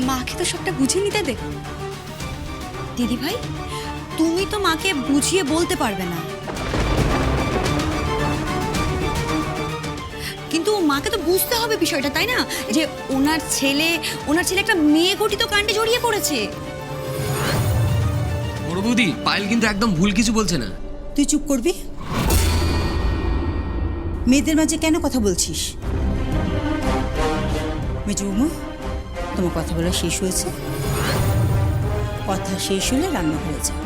মাকে তো সবটা বুঝিয়ে নিতে দে। দিদি ভাই, তুমি তো মাকে বুঝিয়ে বলতে পারবে না, কিন্তু মাকে তো বুঝতে হবে বিষয়টা, তাই না? যে ওনার ছেলে একটা মেয়ে ঘটিত কাণ্ডে জড়িয়ে পড়েছে। বড় বৌদি, পায়েল কিন্তু একদম ভুল কিছু বলছে না। তুই চুপ করবি? মেয়েদের মাঝে কেন কথা বলছিস? মেজবৌমা, তোমার কথা বলা শেষ হয়েছে? কথা শেষ হলে রান্না হয়ে যায়।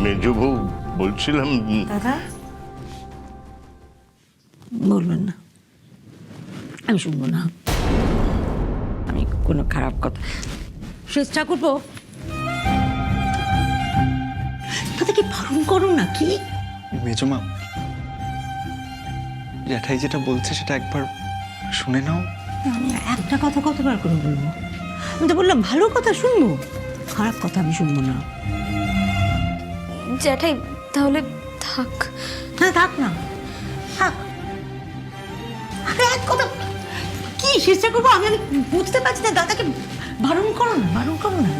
মেজো বউ, বলছিলাম দাদা বলবেন না, আমি শুনবো না। আমি কোনো খারাপ কথা শেষ ঠাকুরপো, তাদেরকে বারণ করো না। কি মেজমা, জ্যাঠাই যেটা বলছে সেটা একবার শুনে নাও। আমি একটা কথা কতবার করে বলবো? আমি তো বললাম ভালো কথা শুনবো, খারাপ কথা আমি শুনবো না। জ্যাঠাই তাহলে থাক। হ্যাঁ থাক না, থাক। আরে এক কথা কি চেষ্টা করবো আমি বুঝতে পারছি না। দাদাকে বারণ করো না, বারণ করো না।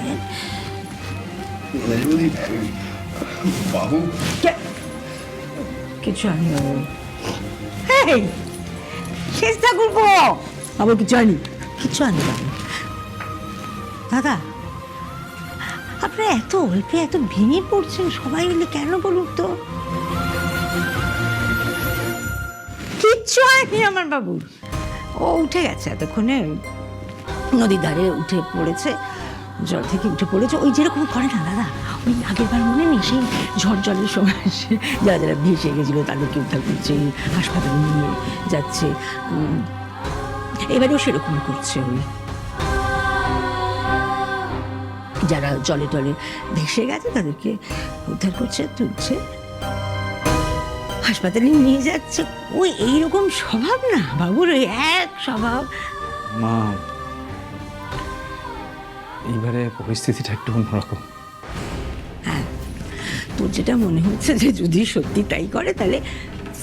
বাবু কিছু আনি বাবু, চেষ্টা করবো আবার কিছু আনি, কিছু আনি বাবু। দাদা আপনারা এত অল্পে এত ভেঙে পড়ছেন সবাই মিলে কেন বলুন তো? কিচ্ছু হয়নি আমার বাবু, ও উঠে গেছে এতক্ষণে, নদীর ধারে উঠে পড়েছে, জল থেকে উঠে পড়েছে। ওই যেরকম করে না দাদা, ওই আগের বার মনে নেই সেই ঝড় জলের সময় যারা যারা ভেসে গেছিল তাদেরকে উদ্ধার করছে, হাসপাতালে নিয়ে যাচ্ছে, এবারেও সেরকম করছে। ওই যারা জলে টলে ভেসে গেছে তাদেরকে উদ্ধার করছে, তুলছে, হাসপাতালে নিয়ে যাচ্ছে। ওই এইরকম স্বভাব না বাবুর, ওই এক স্বভাব। মা, এইবারে পরিস্থিতিটা একটু অন্যরকম। হ্যাঁ, তোর যেটা মনে হচ্ছে যে যদি সত্যি তাই করে তাহলে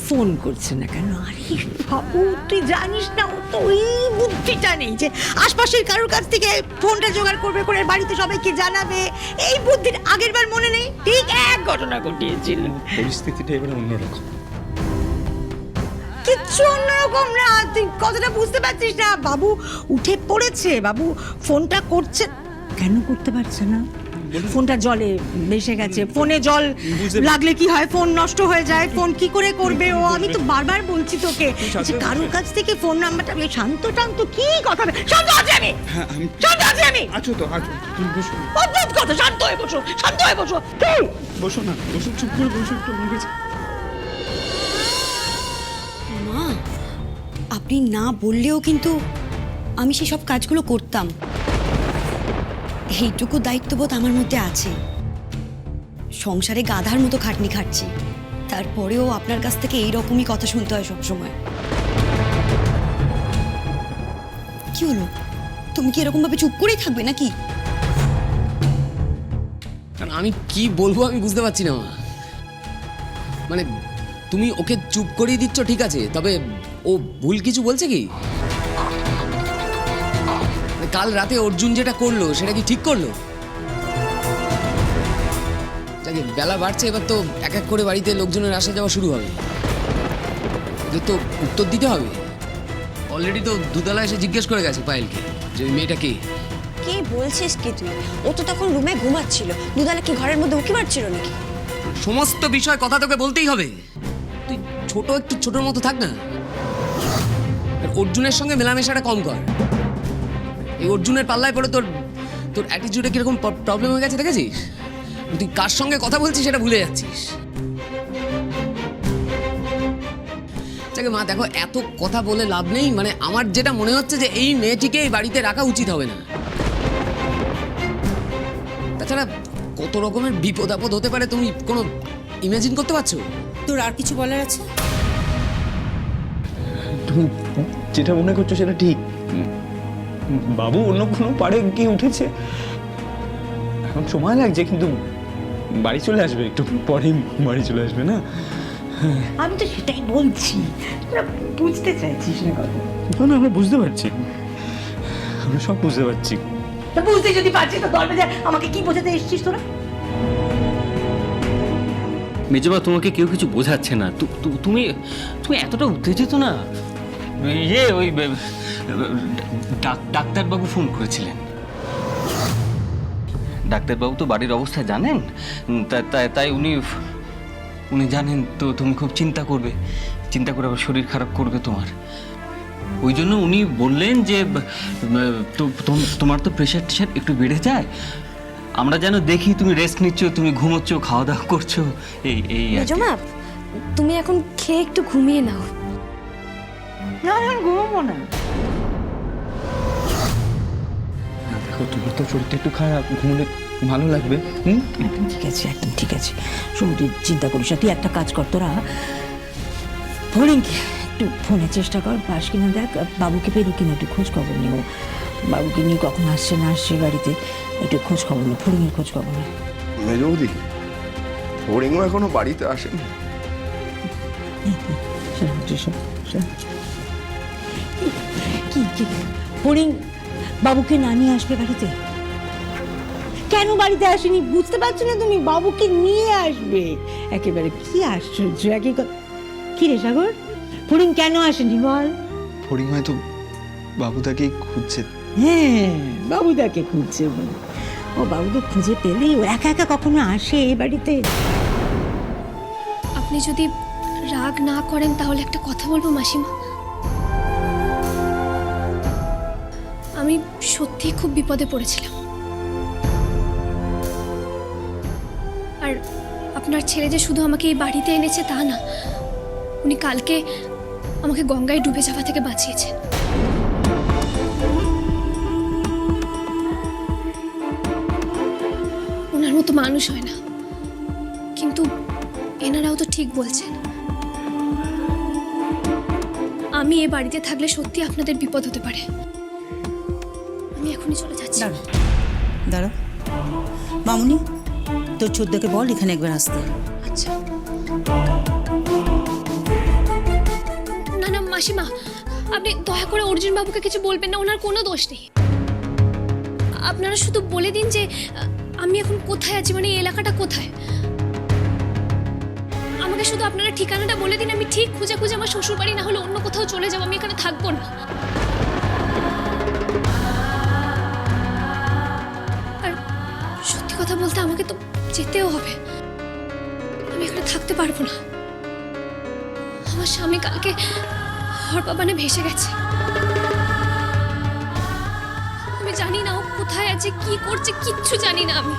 ফোন করছে না কেন? আরে বাবু তুই জানিস না, ও তো ওই বুদ্ধিটা নেই যে আশপাশের কারোর কাছ থেকে ফোনটা জোগাড় করবে, করে বাড়িতে সবাইকে জানাবে। এই বুদ্ধির আগের বার মনে নেই ঠিক এক ঘটনা ঘটিয়েছিল। পরিস্থিতিটা এবারে অন্যরকম। কিচ্ছু অন্যরকম না, তুই কথাটা বুঝতে পারছিস না। বাবু উঠে পড়েছে, বাবু ফোনটা করছে, কেন করতে পারছে না? ফোনটা জলে ভেসে গেছে, ফোনে জল লাগলে কি হয়, ফোন নষ্ট হয়ে যায়, ফোন কি করে করবে ও? আমি তো বারবার বলছি তোকে যে কারোর কাছ থেকে ফোন নাম্বারটা শান্ত টান্ত কি কথা, শান্ত আছি আমি, শান্ত আছি আমি। আছো তো, আছো, তুমি বসো, অদ্ভুত কথা, শান্ত হয়ে বসো, শান্ত হয়ে বসো, বসো না, বসো, চুপ করে বসো একটু। আমার কাছে মা, আপনি না বললেও কিন্তু আমি সেসব কাজগুলো করতাম। এইটুকু দায়িত্ববোধ আমার মধ্যে আছে। সংসারে গাধার মতো খাটনি খাটছি, তারপরেও আপনার কাছ থেকে এইরকমই কথা শুনতে হয় সবসময়। কি হলো, তুমি কি এরকম ভাবে চুপ করেই থাকবে নাকি? কারণ আমি কি বলবো আমি বুঝতে পারছি না মা। মানে তুমি ওকে চুপ করিয়ে দিচ্ছ ঠিক আছে, তবে ও ভুল কিছু বলছে কি? কাল রাতে অর্জুন যেটা করলো সেটা কি ঠিক করলো? যাকে বেলা বাড়ছে, এবার তো এক এক করে বাড়িতে লোকজনের আসা যাওয়া শুরু হবে, ওদের তো উত্তর দিতে হবে। অলরেডি তো দুতলা এসে জিজ্ঞেস করে গেছে পায়েলকে যে ওই মেয়েটা কে। কি বলছিস কি তুই? ও তো তখন রুমে ঘুমাচ্ছিল, দুধালা কি ঘরের মধ্যে উকি মারছিল নাকি? সমস্ত বিষয় কথা তোকে বলতেই হবে, তুই ছোট একটু ছোটর মতো থাক না। আর অর্জুনের সঙ্গে মেলামেশাটা কম কর। এই অর্জুনের পাল্লায় পড়ে তোর তোর অ্যাটিটিউডে কিরকম প্রবলেম হয়ে গেছে দেখেছিস? তুই কার সঙ্গে কথা বলছিস সেটা ভুলে যাচ্ছিস। যাকে মা দেখো, এত কথা বলে লাভ নেই। মানে আমার যেটা মনে হচ্ছে যে এই মেয়েটিকে এই বাড়িতে রাখা উচিত হবে না। তাছাড়া কত রকমের বিপদ আপদ হতে পারে তুমি কোনো ইমাজিন করতে পারছো? তোর আর কিছু বলার আছে? তুমি যেটা মনে করছো সেটা ঠিক। বাবু অন্য কোনো পাড়ে গিয়ে উঠেছে, এখন সময় লাগছে, কিন্তু বাড়ি চলে আসবে, একটু পরেই বাড়ি চলে আসবে না? আমি তো সেটাই বলছি, তোরা বুঝতে চাইছিস না কথা। না আমরা বুঝতে পারছি, আমরা সব বুঝতে পারছি। তা বুঝতে যদি পারছিস তো দরজা আমাকে কি বোঝাতে এসেছিস তোরা? মেজবা, তোমাকে কেউ কিছু বোঝাচ্ছে না। তুমি তুমি এতটা উত্তেজিত না। ওই ডাক্তারবাবু ফোন করেছিলেন। ডাক্তারবাবু তো বাড়ির অবস্থা জানেন, তাই উনি জানেন তো তুমি খুব চিন্তা করে আবার শরীর খারাপ করবে তোমার। ওই জন্য উনি বললেন যে তোমার তো প্রেশার টেশার একটু বেড়ে যায়, আমরা যেন দেখি তুমি রেস্ট নিচ্ছ, তুমি ঘুমোচ্ছ, খাওয়া দাওয়া করছো। এই মেজমা, তুমি এখন খেয়ে একটু ঘুমিয়ে নাও। না এখন ঘুমাবো না। দেখো তোমার তো শরীরটা একটু খারাপ, ঘুমলে ভালো লাগবে। একদম ঠিক আছে, একদম ঠিক আছে। শোন, তুই চিন্তা করিস না, তুই একটা কাজ কর, তোরা ফড়িংকে একটু ফোনে চেষ্টা কর, পাস কিনা দেখ, বাবুকে পেরু কিনা একটু খোঁজ খবর নিও। বাবুকে নিয়ে কখন আসছে না আসছে বাড়িতে একটু খোঁজ খবর নিও, ফড়িংয়ের খোঁজ খবর নিও। মেজবৌদি, হরিঙ্গ এখনো বাড়িতে আসেনি। কি ফড়িং বাবুকে না নিয়ে আসবে বাড়িতে? কেন বাড়িতে আসেনি বুঝতে পারছো না তুমি? বাবুকে নিয়ে আসবে একেবারে। কি আশ্চর্য! একই কি রে সাগর, ফড়িং কেন আসেনি বল? হরিঙ্গ হয়তো বাবুদাকেই খুঁজছে। হ্যাঁ, বাবুদাকে খুঁজছে বলে। ও বাবুকে খুঁজে পেলেই ও একা একা কখনো আসে এই বাড়িতে? আপনি যদি রাগ না করেন তাহলে একটা কথা বলবো মাসিমা। আমি সত্যিই খুব বিপদে পড়েছিলাম, আর আপনার ছেলে যে শুধু আমাকে এই বাড়িতে এনেছে তা না, উনি কালকে আমাকে গঙ্গায় ডুবে যাওয়া থেকে বাঁচিয়েছেন। ওনার মতো মানুষ হয় না, কিন্তু এনারাও তো ঠিক বলছেন। আমি এ বাড়িতে থাকলে সত্যি আপনাদের বিপদ হতে পারে। আমি এখনই চলে যাচ্ছি। দাঁড়াও মামুনি, তোর ছোটদাকে বল এখানে একবার আসতে। আচ্ছা। না না মাসিমা, আপনি দয়া করে অর্জুন বাবুকে কিছু বলবেন না, ওনার কোনো দোষ নেই। আপনারা শুধু বলে দিন যে আমি এখন কোথায় আছি, মানে এই এলাকাটা কোথায়। আমাকে শুধু আপনারা ঠিকানাটা বলে দিন, আমি ঠিক খুঁজে খুঁজে আমার শ্বশুর বাড়ি না হলে অন্য কোথাও চলে যাবো, আমি এখানে থাকবো না। আর সত্যি কথা বলতে আমাকে তো যেতেও হবে, আমি এখানে থাকতে পারবো না। আমার স্বামী কালকে হরপাবানে ভেসে গেছে, আমি জানি না ও কোথায় আছে, কি করছে, কিচ্ছু জানি না। আমাকে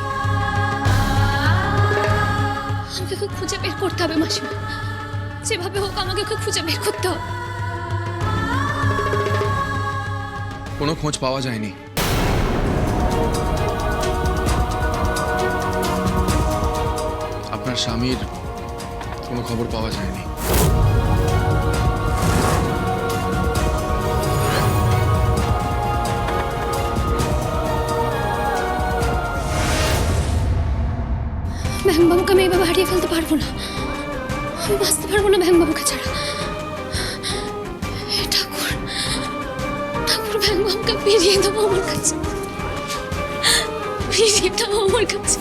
ওকে খুঁজে বের করতে হবে মাসিমা, যেভাবে হোক আমাকে ওকে খুঁজে বের করতে হবে। কোনো খোঁজ পাওয়া যায়নি। আপনার স্বামীর কোনো খবর পাওয়া যায়নি। ব্যাংবাবুকে আমি এইভাবে হারিয়ে ফেলতে পারবো না, আমি বাঁচতে পারবো না ব্যাংবাবুকে ছাড়া। ঠাকুর ঠাকুর, ব্যাংবাবুকে ফিরিয়ে দেবো আমার কাছে, ফিরিয়ে দেবো আমার কাছে।